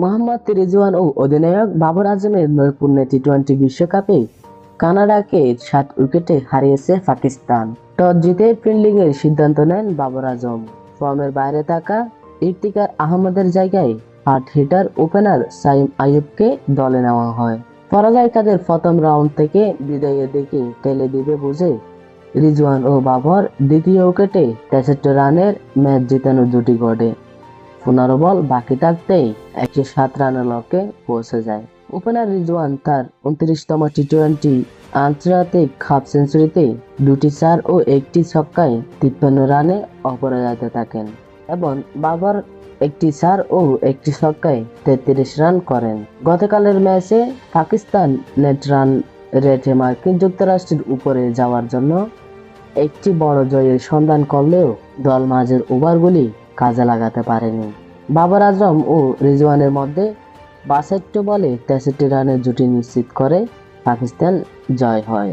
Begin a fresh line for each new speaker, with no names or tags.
মোহাম্মদ রিজওয়ান ও অধিনায়ক বাবর আজমের নৈপুণ্যে টি-20 বিশ্বকাপে কানাডাকে 7 উইকেটে হারিয়েছে পাকিস্তান। টস জিতে ফিল্ডিংয়ের সিদ্ধান্ত নেন বাবর আজম। ফর্মের বাইরে থাকা ইফতিকার আহমেদের জায়গায় হার্ড হিটার ওপেনার সাইম আইয়ুবকে দলে নেওয়া হয়। পরাজয় তাদের প্রথম রাউন্ড থেকে বিদায়ের দিকে ঠেলে দিবে বুঝে রিজওয়ান ও বাবর দ্বিতীয় উইকেটে 63 রানের ম্যাচ জেতানো জুটি গড়ে। 15 বল বাকি থাকতেই 107 রানের লক্ষ্যে পৌঁছে যায়। ওপেনার রিজওয়ান তার 29তম টি-20 আন্তর্জাতিক হাফ সেঞ্চুরিতে 2টি 4 ও 1টি ছক্কায় 53 রানে অপরাজিত থাকেন এবং বাবর 1টি 4 ও 1টি ছক্কায় 33 রান করেন। গতকালের ম্যাচে পাকিস্তান নেট রান রেটে মার্কিন যুক্তরাষ্ট্রের উপরে যাওয়ার জন্য একটি বড় জয়ের সন্ধান করলেও দল মাঝের ওভারগুলি কাজে লাগাতে পারেনি। বাবর আজম ও রিজওয়ানের মধ্যে 62 বলে 63 রানের জুটি নিশ্চিত করে পাকিস্তান জয় হয়।